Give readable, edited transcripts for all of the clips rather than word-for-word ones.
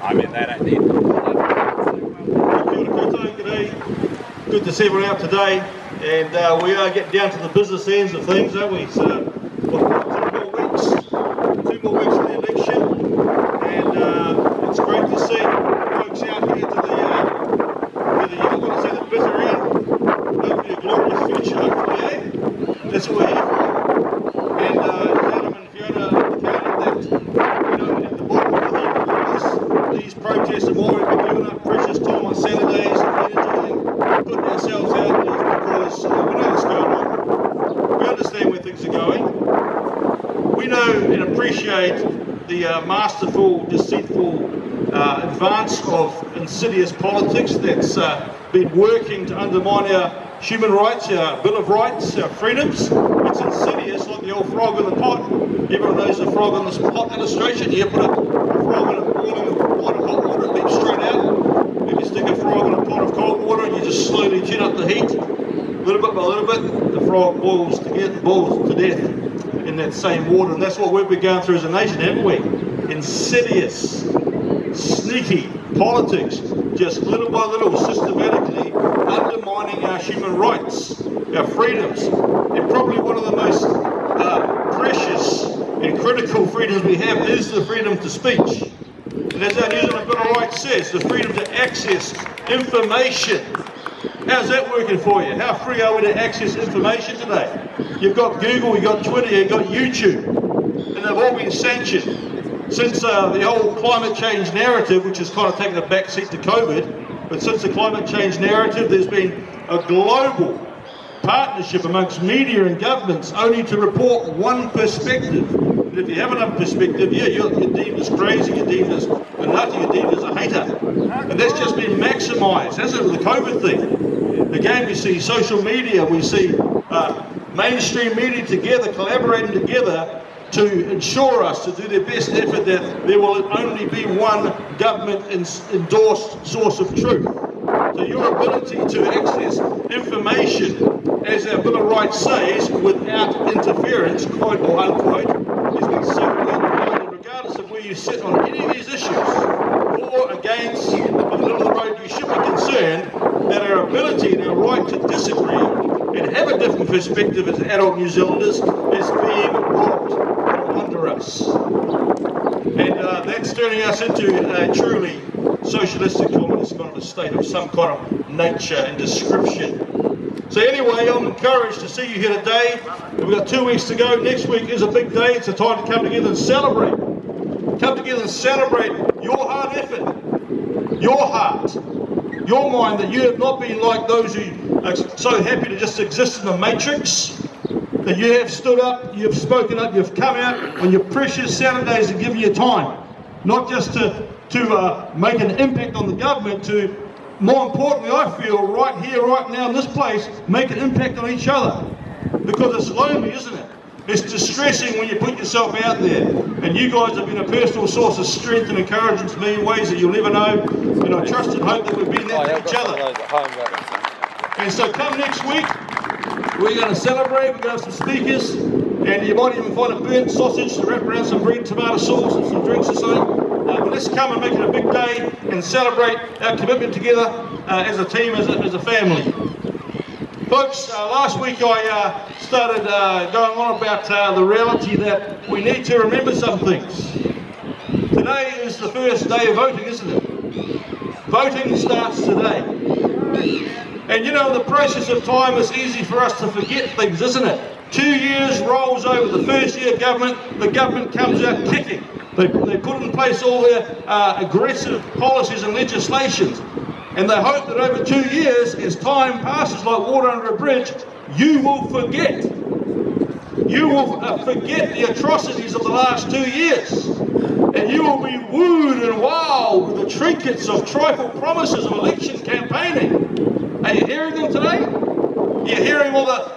I mean, they don't need G'day. Good to see everyone out today, and we are getting down to the business ends of things, aren't we? So, two more weeks of the election, and it's great to see folks out here to I'm going to say the bitter end, hopefully a glorious future, hopefully, eh? That's what we're here for. And Adam and Fiona indicated that, at the bottom of the heap, these protests have already been giving up precious time on Saturdays and putting ourselves out there because we know what's going on. We understand where things are going. We know and appreciate the masterful, deceitful advance of insidious politics that's been working to undermine our human rights, our Bill of Rights, our freedoms. It's insidious, like the old frog in the pot. Everyone knows the frog in the pot illustration. You put a frog in a boiling pot of hot water, it leaps straight out. If you stick a frog in a pot of cold water and you just slowly tune up the heat, little bit by little bit, the frog boils to death in that same water. And that's what we've been going through as a nation, haven't we? Insidious, sneaky politics, just little by little, systematically undermining our human rights, our freedoms, and probably one of the most precious and critical freedoms we have is the freedom to speech. And as our New Zealand Bill of Rights says, the freedom to access information. How's that working for you? How free are we to access information today? You've got Google, you've got Twitter, you've got YouTube, and they've all been sanctioned. Since the whole climate change narrative, which has kind of taken a backseat to COVID, but since the climate change narrative, there's been a global partnership amongst media and governments only to report one perspective. And if you have another perspective, yeah, you're deemed as crazy, you're deemed as a nutty, you're deemed as a hater. And that's just been maximised, hasn't it, with the COVID thing. Again, we see social media, we see mainstream media together, collaborating together to ensure us to do their best effort that there will only be one government-endorsed source of truth. So your ability to access information, as our Bill of Rights says, without interference, quote or unquote, has been so well, regardless of where you sit on any of these issues, or against, in the middle of the road, you should be concerned that our ability and our right to disagree and have a different perspective as adult New Zealanders is being robbed from under us. And that's turning us into a truly socialistic communist kind of a state of some kind of nature and description. So anyway, I'm encouraged to see you here today. We've got 2 weeks to go. Next week is a big day. It's a time to come together and celebrate. Come together and celebrate your hard effort, your heart, your mind, that you have not been like those who are so happy to just exist in the matrix, that you have stood up, you've spoken up, you've come out on your precious Saturdays and given your time, not just to make an impact on the government, to, more importantly, I feel, right here, right now in this place, make an impact on each other. Because it's lonely, isn't it? It's distressing when you put yourself out there. And you guys have been a personal source of strength and encouragement to me in ways that you'll never know. And I trust and hope that we've been there for each other. And so come next week, we're going to celebrate, we're going to have some speakers, and you might even find a burnt sausage to wrap around some bread, tomato sauce and some drinks or something. But let's come and make it a big day and celebrate our commitment together as a team, as a family. Folks, last week I started going on about the reality that we need to remember some things. Today is the first day of voting, isn't it? Voting starts today. And you know, in the process of time, it's easy for us to forget things, isn't it? 2 years rolls over, the first year government, the government comes out kicking. They put in place all their aggressive policies and legislations. And they hope that over 2 years, as time passes like water under a bridge, you will forget. You will forget the atrocities of the last 2 years. And you will be wooed and wowed with the trinkets of trifle promises of election campaigning. Are you hearing them today? You're hearing all the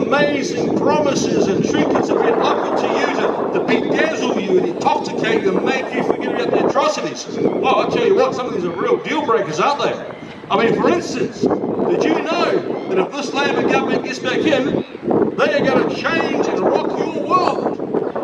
amazing promises and trinkets that have been offered to you to bedazzle you and intoxicate you and make you forget about the atrocities. Well, I'll tell you what, some of these are real deal breakers, aren't they? I mean, for instance, did you know that if this Labour government gets back in, they are going to change and rock your world?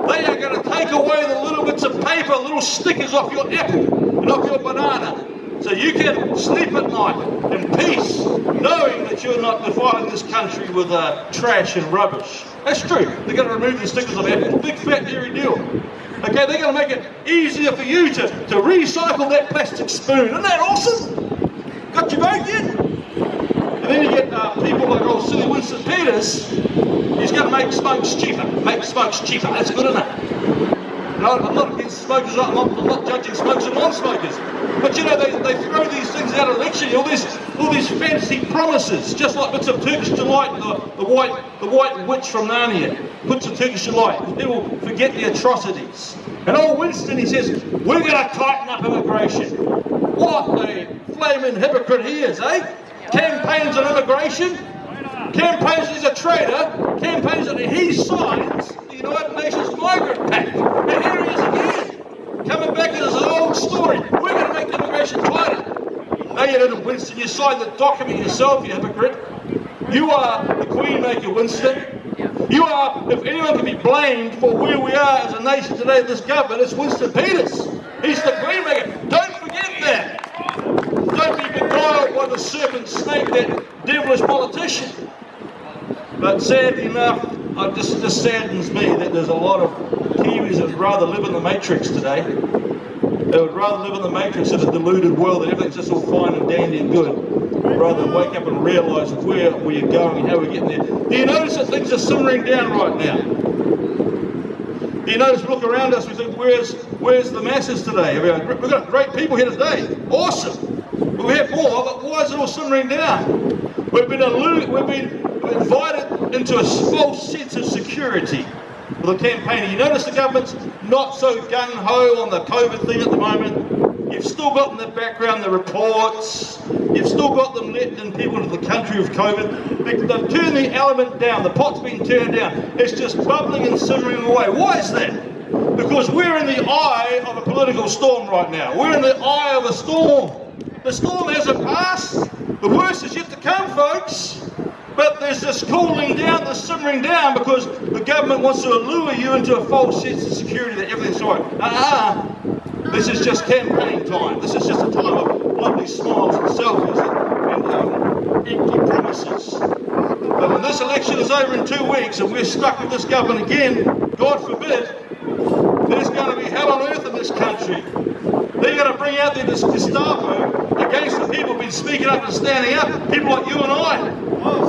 They are going to take away the little bits of paper, little stickers off your apple, knock your banana, so you can sleep at night in peace, knowing that you're not defiling this country with trash and rubbish. That's true. They're going to remove the stickers on that. It's a big fat hairy deal. Okay, they're going to make it easier for you to recycle that plastic spoon. Isn't that awesome? Got your vote yet? And then you get people like old silly Winston Peters. He's going to make smokes cheaper. Make smokes cheaper. That's good enough. No, I'm not against smokers. I'm not judging smokers and non-smokers. But you know, they throw these things out of election. All these fancy promises, just like bits of Turkish delight. The white witch from Narnia puts a Turkish delight. People forget the atrocities. And old Winston, he says, we're going to tighten up immigration. What a flaming hypocrite he is, eh? Campaigns on immigration. Campaigns he's a traitor. Campaigns that he signs the United Nations Migrant Pact. And here he is again, coming back with his old story. We're going to make immigration tighter. No, you didn't, Winston. You signed the document yourself, you hypocrite. You are the Queen Maker, Winston. You are, if anyone can be blamed for where we are as a nation today, this government, it's Winston Peters. He's the Queen Maker. Don't forget that. Don't be beguiled by the serpent snake, that devilish politician. But sadly enough, it just saddens me that there's a lot of Kiwis that would rather live in the Matrix today. They would rather live in the Matrix in a deluded world that everything's just all fine and dandy and good, rather than wake up and realise where we're going and how we're getting there. Do you notice that things are simmering down right now? Do you notice, we look around us, we think, where's the masses today? We've got great people here today. Awesome. We have more, but why is it all simmering down? We've been invited into a false sense of security with the campaign. You notice the government's not so gung-ho on the COVID thing at the moment. You've still got in the background the reports. You've still got them letting people into the country with COVID. They've turned the element down. The pot's been turned down. It's just bubbling and simmering away. Why is that? Because we're in the eye of a political storm right now. We're in the eye of a storm. The storm hasn't passed. The worst is yet to come, folks. But there's this cooling down, this simmering down, because the government wants to lure you into a false sense of security that everything's all right. This is just campaign time. This is just a time of lovely smiles and selfies and empty promises. But when this election is over in 2 weeks and we're stuck with this government again, God forbid, there's going to be hell on earth in this country. They're going to bring out their Gestapo against the people who've been speaking up and standing up, people like you and I.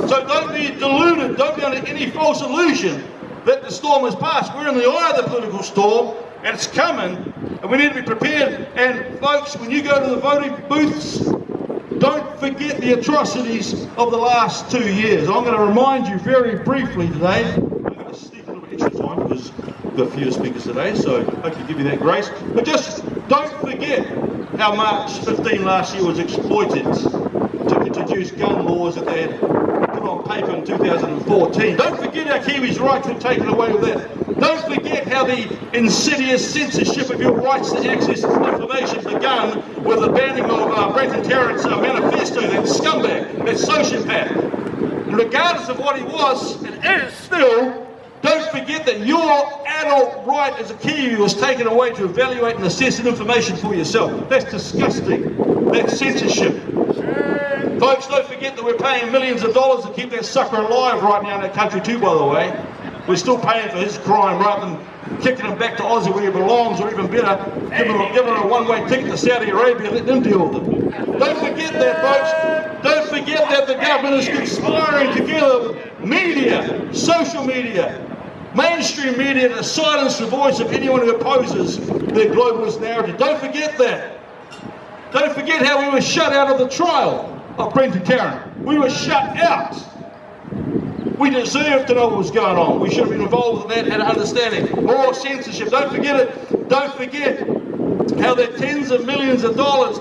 So don't be deluded, don't be under any false illusion that the storm has passed. We're in the eye of the political storm, and it's coming, and we need to be prepared. And folks, when you go to the voting booths, don't forget the atrocities of the last 2 years. I'm going to remind you very briefly today. I'm going to sneak a little bit extra time because we've got fewer speakers today, so hopefully give you that grace. But just don't forget how March 15 last year was exploited to introduce gun laws that they had put on paper in 2014. Don't forget how Kiwis' rights were taken away with that. Don't forget how the insidious censorship of your rights to access information began with the banning of Brenton Tarrant's manifesto, that scumbag, that sociopath. And regardless of what he was, and is still, don't forget that your adult right as a Kiwi was taken away to evaluate and assess information for yourself. That's disgusting. That's censorship. Folks, don't forget that we're paying millions of dollars to keep that sucker alive right now in that country too, by the way. We're still paying for his crime rather than kicking him back to Aussie where he belongs, or even better, giving him a one-way ticket to Saudi Arabia and letting them deal with it. Don't forget that, folks. Don't forget that the government is conspiring together with media, social media, mainstream media to silence the voice of anyone who opposes their globalist narrative. Don't forget that. Don't forget how we were shut out of the trial of Brenton Tarrant. We were shut out. We deserve to know what was going on. We should have been involved in that, had an understanding. More censorship. Don't forget it. Don't forget how that tens of millions of dollars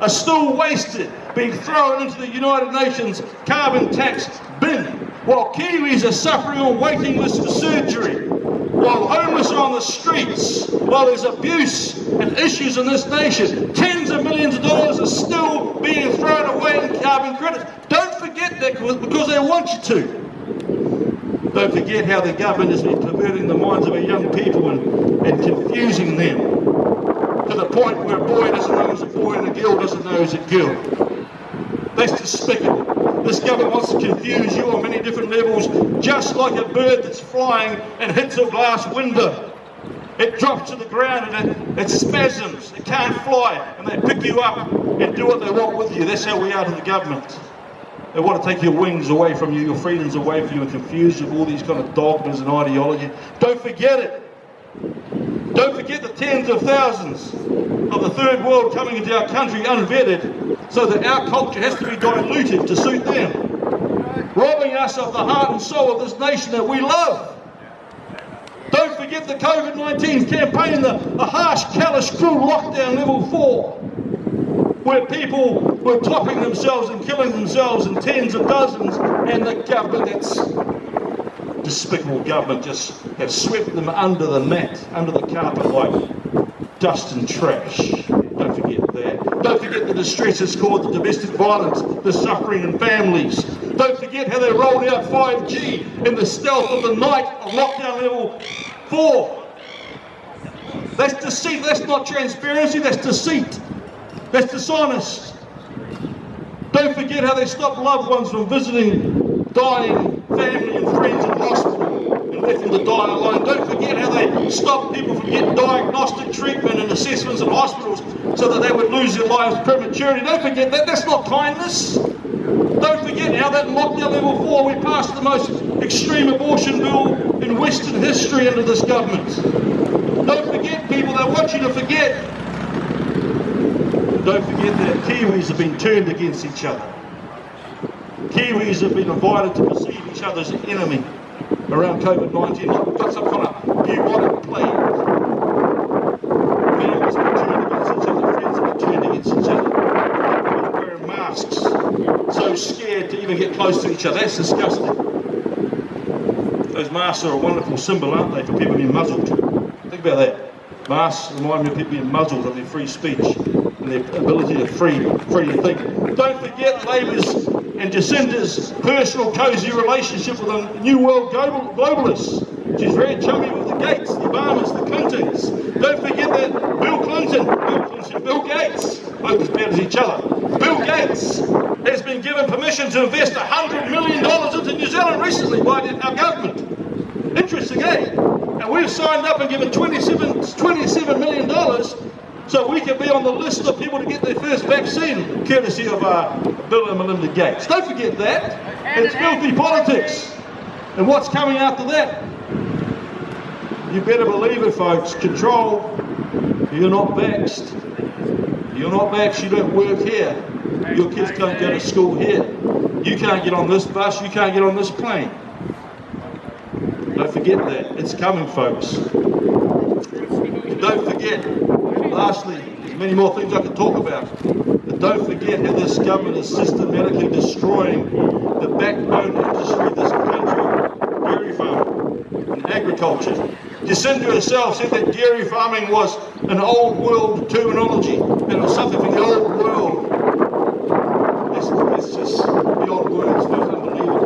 are still wasted, being thrown into the United Nations carbon tax bin, while Kiwis are suffering on waiting lists for surgery, while homeless are on the streets, while there's abuse and issues in this nation. Tens of millions of dollars are still being thrown away in carbon credits. Don't forget that, because they want you to. Don't forget how the government has been perverting the minds of our young people and confusing them to the point where a boy doesn't know he's a boy and a girl doesn't know he's a girl. That's despicable. This government wants to confuse you on many different levels, just like a bird that's flying and hits a glass window. It drops to the ground and it spasms, it can't fly, and they pick you up and do what they want with you. That's how we are to the government. They want to take your wings away from you, your freedoms away from you, and confuse you with all these kind of dogmas and ideology. Don't forget it. Don't forget the tens of thousands of the third world coming into our country unvetted, so that our culture has to be diluted to suit them, robbing us of the heart and soul of this nation that we love. Don't forget the COVID-19 campaign, the harsh, callous, cruel lockdown level 4, where people were topping themselves and killing themselves in tens of dozens, and the government, that's despicable government, just have swept them under the mat, under the carpet like dust and trash. Don't forget that. Don't forget the distress it's caused, the domestic violence, the suffering in families. Don't forget how they rolled out 5G in the stealth of the night of lockdown level 4. That's deceit. That's not transparency, that's deceit. That's dishonest. Don't forget how they stopped loved ones from visiting dying family and friends in hospital and left them to die alone. Don't forget how they stopped people from getting diagnostic treatment and assessments in hospitals so that they would lose their lives prematurely. Don't forget that. That's not kindness. Don't forget how that in lockdown level 4 we passed the most extreme abortion bill in Western history under this government. Don't forget, people, they want you to forget. Don't forget that Kiwis have been turned against each other. Kiwis have been invited to perceive each other as an enemy around COVID-19. Like we've got some kind of bubonic plague. Families have been turned against each other, friends have been turned against each other. People wearing masks, so scared to even get close to each other. That's disgusting. Those masks are a wonderful symbol, aren't they, for people being muzzled. Think about that. Masks remind me of people being muzzled of their free speech and their ability to free to think. Don't forget Labour's and Jacinda's personal cosy relationship with a New World globalist. She's very chummy with the Gates, the Obamas, the Clintons. Don't forget that Bill Gates, both as bad as each other. Bill Gates has been given permission to invest $100 million into New Zealand recently by our government. Interesting, eh? And we've signed up and given $27 million so we can be on the list of people to get their first vaccine, courtesy of Bill and Melinda Gates. Don't forget that. It's filthy politics. And what's coming after that? You better believe it, folks. Control. You're not vaxxed. You're not vaxxed. You don't work here. Your kids can't go to school here. You can't get on this bus. You can't get on this plane. Don't forget that. It's coming, folks. And don't forget, lastly, there's many more things I could talk about, but don't forget how this government is systematically destroying the backbone industry of this country, dairy farming and agriculture. Jacinda herself said that dairy farming was an old world terminology, and it was something from the old world. It's just beyond words, it's unbelievable.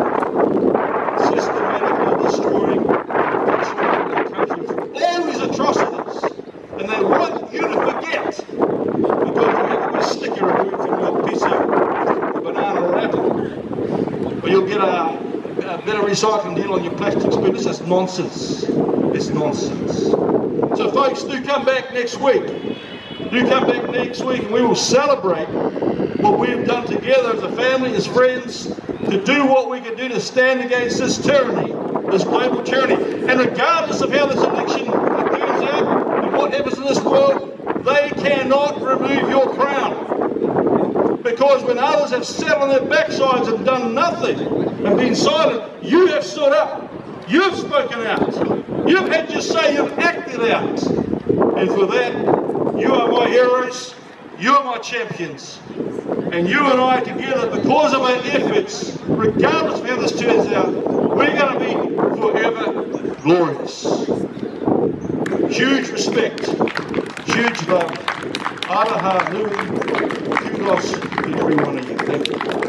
Systematically destroying the country through all these atrocities, and they want you to forget, because you have a sticker removed from your piece of banana wrapper, or you'll get a better recycling deal on your plastic spoon. It's just nonsense. It's nonsense. So folks, do come back next week. Do come back next week and we will celebrate what we've done together as a family, as friends, to do what we can do to stand against this tyranny, this global tyranny. And regardless of how this election turns out and what happens in this world, they cannot remove your crown. Because when others have sat on their backsides and done nothing and been silent, you have stood up. You've spoken out. You've had your say. You've acted out. And for that, you are my heroes. You are my champions. And you and I together, because of our efforts, regardless of how this turns out, we're going to be forever glorious. Huge respect, huge love. Aloha, nui, kudos to every one of you. Thank you.